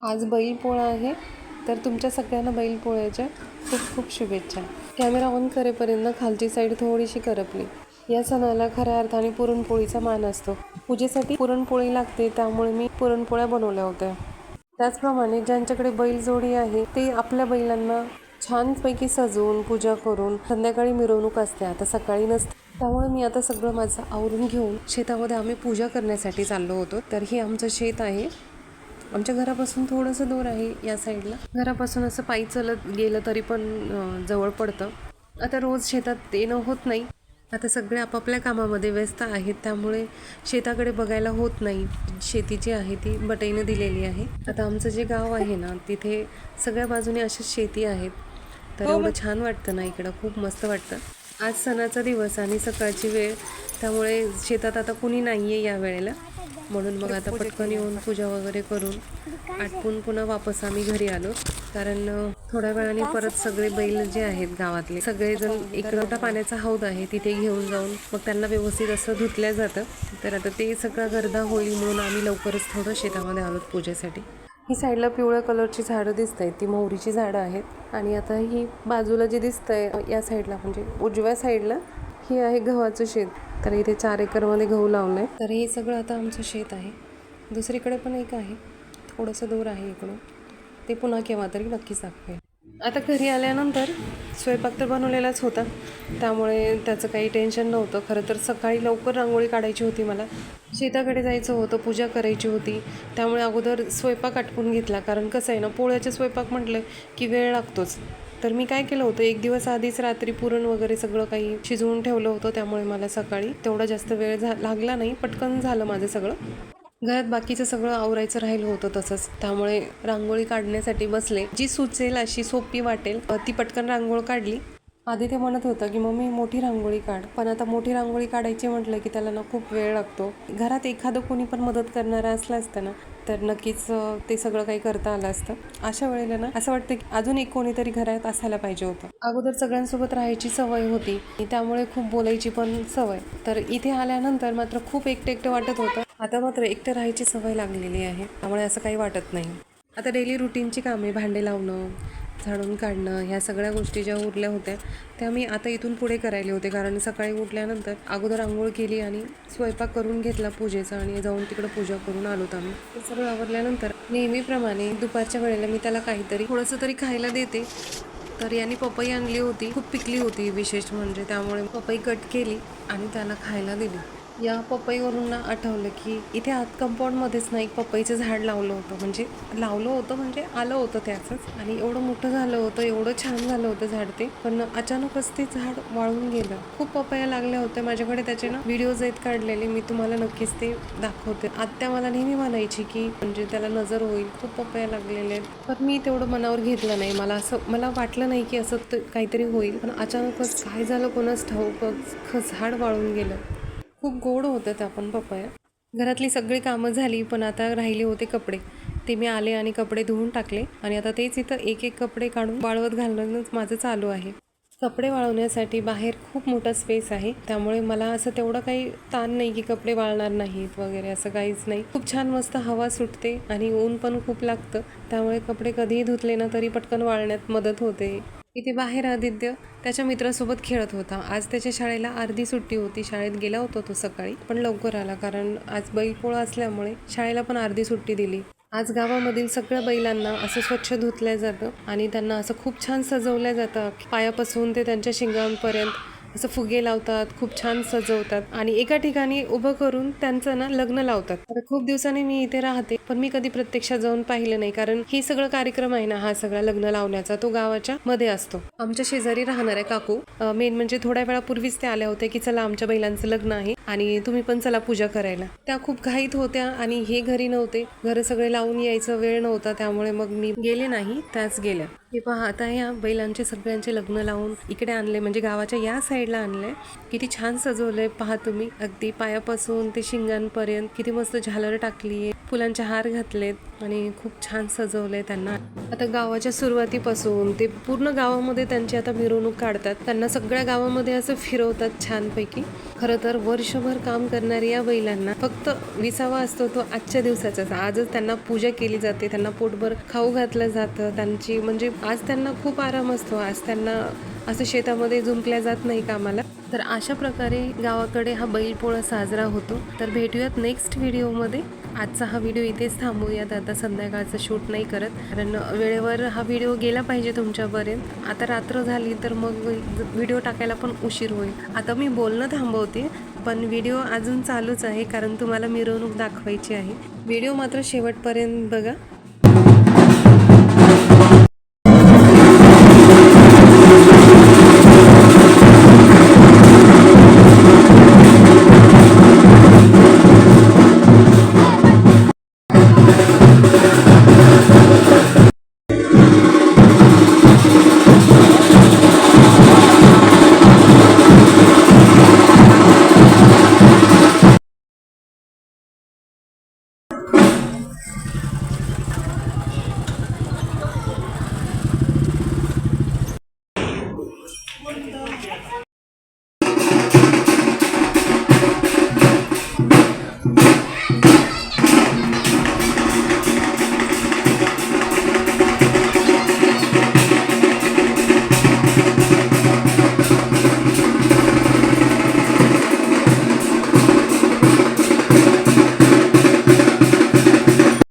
आज बैलपोळा आहे, तर तुमच्या सगळ्यांना बैलपोळ्याच्या खूप खूप शुभेच्छा. कॅमेरा ऑन करेपर्यंत खालची साईड थोडीशी करपली. या सणाला खऱ्या अर्थाने पुरणपोळीचा मान असतो. पूजेसाठी पुरणपोळी लागते, त्यामुळे मी पुरणपोळ्या बनवल्या होत्या. त्याचप्रमाणे ज्यांच्याकडे बैलजोडी आहे ते आपल्या बैलांना छानपैकी सजवून पूजा करून संध्याकाळी मिरवणूक असते. आता सकाळी नसते, त्यामुळे मी आता सगळं माझं आवरून घेऊन शेतामध्ये आम्ही पूजा करण्यासाठी चाललो होतो. तर हे आमचं शेत आहे. आमच्या घरापासून थोडंसं दूर आहे. या साईडला घरापासून असं पायी चलत गेलं तरी पण जवळ पडतं. आता रोज शेतात येणं होत नाही. आता सगळे आपापल्या कामामध्ये व्यस्त आहेत, त्यामुळे शेताकडे बघायला होत नाही. शेती जी आहे ती बटाईनं दिलेली आहे. आता आमचं जे गाव आहे ना, तिथे सगळ्या बाजूने अशीच शेती आहेत. तर एवढं छान वाटतं ना, इकडं खूप मस्त वाटतं. आज सणाचा दिवस आणि सकाळची वेळ, त्यामुळे शेतात आता कुणी नाही आहे या वेळेला. म्हणून मग आता पटकन येऊन पूजा वगैरे करून आटपून पुन्हा वापस आम्ही घरी आलो. कारण थोड्या वेळाने परत सगळे बैल जे आहेत गावातले सगळेजण एक मोठा पाण्याचा हौद आहे तिथे घेऊन जाऊन मग त्यांना व्यवस्थित असं धुतल्या जातं. तर आता ते सगळं गर्दा होईल म्हणून आम्ही लवकरच थोडं शेतामध्ये आलो पूजेसाठी. ही साईडला पिवळ्या कलरची झाडं दिसत आहेत, ती मोहरीची झाडं आहेत. आणि आता ही बाजूला जे दिसतंय या साईडला म्हणजे उजव्या साईडला ही आहे गव्हाचं शेत. तर इथे 4 एकरमध्ये गहू लावलाय. तर हे सगळं आता आमचं शेत आहे. दुसरीकडे पण एक आहे, थोडंसं दूर आहे इकडून. ते पुन्हा केव्हा तरी नक्कीच दाखवेल. आता घरी आल्यानंतर स्वयंपाक तर बनवलेलाच होता, त्यामुळे त्याचं काही टेन्शन नव्हतं. खरं तर सकाळी लवकर रांगोळी काढायची होती मला. शेताकडे जायचं होतं, पूजा करायची होती. त्यामुळे अगोदर स्वयंपाक आटपून घेतला. कारण कसं आहे ना, पोळ्याचे स्वयंपाक म्हटलं की वेळ लागतोच. तर मी काय केलं होतं, एक दिवस आधीच रात्री पुरण वगैरे सगळं काही शिजवून ठेवलं होतं. त्यामुळे मला सकाळी तेवढा जास्त वेळ लागला नाही, पटकन झालं माझं सगळं. घरात बाकीचं सगळं आवरायचं राहिलं होतं तसंच. त्यामुळे रांगोळी काढण्यासाठी बसले. जी सुचेल अशी सोपी वाटेल ती पटकन रांगोळ काढली. आधी ते म्हणत होतं की मम्मी मोठी रांगोळी काढ, पण आता मोठी रांगोळी काढायची म्हटलं की त्याला ना खूप वेळ लागतो. घरात एखादं कोणी पण मदत करणारं असलं असतं ना, तर नक्कीच ते सगळं काही करता आलं असतं. अशा वेळेला ना असं वाटतं की अजून एक कोणीतरी घरात असायला पाहिजे होतं. अगोदर सगळ्यांसोबत राहायची सवय होती, त्यामुळे खूप बोलायची पण सवय. तर इथे आल्यानंतर मात्र खूप एकटं वाटत होतं. आता मात्र एकटं राहायची सवय लागलेली आहे, त्यामुळे असं काही वाटत नाही. आता डेली रुटीनची कामे, भांडे लावणं, झाडून काढणं, ह्या सगळ्या गोष्टी ज्या उरल्या होत्या त्या मी आता इथून पुढे करायला होते. कारण सकाळी उठल्यानंतर अगोदर आंघोळ केली आणि स्वयंपाक करून घेतला पूजेचा आणि जाऊन तिकडं पूजा करून आलोत आम्ही. हे सगळं आवरल्यानंतर नेहमीप्रमाणे दुपारच्या वेळेला मी त्याला काहीतरी थोडंसं तरी खायला देते. तर यांनी पपई आणली होती, खूप पिकली होती विशेष म्हणजे, त्यामुळे पपई कट केली आणि त्याला खायला दिली. या पपईवरून ना आठवलं की इथे आत कंपाऊंडमध्येच ना एक पपईचं झाड लावलं होतं म्हणजे आलं होतं त्याचंच. आणि एवढं मोठं झालं होतं, एवढं छान झालं होतं झाड ते. पण अचानकच ते झाड वाळून गेलं. खूप पपया लागल्या होत्या. माझ्याकडे त्याचे ना व्हिडिओज आहेत काढलेले, मी तुम्हाला नक्कीच ते दाखवते. आत्या मला नेहमी म्हणायची की म्हणजे त्याला नजर होईल, खूप पपया लागलेले आहेत. पण मी तेवढं मनावर घेतलं नाही. मला वाटलं नाही की असं काहीतरी होईल. पण अचानकच काय झालं कोणास ठाऊक, झाड वाळून गेलं. खूप गोड होतं त्या पण पपया. घरातली सगळी कामं झाली, पण आता राहिले होते कपडे. ते मी आले आणि कपडे धुवून टाकले आणि आता तेच इथं एक एक कपडे काढून वाळवत घालणंच माझं चालू आहे. कपडे वाळवण्यासाठी बाहेर खूप मोठा स्पेस आहे, त्यामुळे मला असं तेवढं काही ताण नाही की कपडे वाळणार नाहीत वगैरे, असं काहीच नाही. खूप छान मस्त हवा सुटते आणि ऊन पण खूप लागतं, त्यामुळे कपडे कधीही धुतले ना तरी पटकन वाळण्यात मदत होते. इथे बाहेर आदित्य त्याच्या मित्रासोबत खेळत होता. आज त्याच्या शाळेला अर्धी सुट्टी होती, शाळेत गेला होता तो सकाळी, पण लवकर आला कारण आज बैलपोळा असल्यामुळे शाळेला पण अर्धी सुट्टी दिली. आज गावामधील सगळ्या बैलांना असं स्वच्छ धुतलं जातं आणि त्यांना असं खूप छान सजवलं जातं. पायापासून ते त्यांच्या शिंगांपर्यंत असं फुगे लावतात, खूप छान सजवतात आणि एका ठिकाणी उभं करून त्यांचं ना लग्न लावतात. आता खूप दिवसांनी मी इथे राहते, पण मी कधी प्रत्यक्षात जाऊन पाहिलं नाही. कारण ही सगळं कार्यक्रम आहे ना, हा सगळा लग्न लावण्याचा तो गावाच्या मध्ये असतो. आमच्या शेजारी राहणार आहे काकू, मेन म्हणजे थोड्या वेळापूर्वीच ते आल्या होत्या की चला आमच्या बैलांचं लग्न आहे आणि तुम्ही पण चला पूजा करायला. त्या खूप घाईत होत्या आणि हे घरी नव्हते, घर सगळे लावून यायचं वेळ नव्हता, त्यामुळे मग मी गेले नाही, त्याच गेल्या. हे पहा, आता या बैलांचे सगळ्यांचे लग्न लावून इकडे आणले, म्हणजे गावाच्या या साईडला आणले. किती छान सजवलंय पहा तुम्ही, अगदी पायापासून ते शिंगांपर्यंत किती मस्त झालर टाकलीये, फुलांचे हार घातलेत. आणि खूप छान सजवलं आहे त्यांना. आता गावाच्या सुरुवातीपासून ते पूर्ण गावामध्ये त्यांची आता मिरवणूक काढतात. त्यांना सगळ्या गावामध्ये असं फिरवतात छानपैकी. खरं तर वर्षभर काम करणाऱ्या या बैलांना फक्त विसावा असतो तो आजच्या दिवसाचाच. आजच त्यांना पूजा केली जाते, त्यांना पोटभर खाऊ घातलं जातं. त्यांची म्हणजे आज त्यांना खूप आराम असतो. आज त्यांना असं शेतामध्ये जुंपल्या जात नाही कामाला. तर अशा प्रकारे गावाकडे हा बैलपोळा साजरा होतो. तर भेटूयात नेक्स्ट व्हिडिओमध्ये. आजचा हा व्हिडिओ इथेच थांबूयात. आता संध्याकाळचं शूट नाही करत, कारण वेळेवर हा व्हिडिओ गेला पाहिजे तुमच्यापर्यंत. आता रात्र झाली तर मग व्हिडिओ टाकायला पण उशीर होईल. आता मी बोलणं थांबवते, पण व्हिडिओ अजून चालूच आहे, कारण तुम्हाला मिरवणूक दाखवायची आहे. व्हिडिओ मात्र शेवटपर्यंत बघा.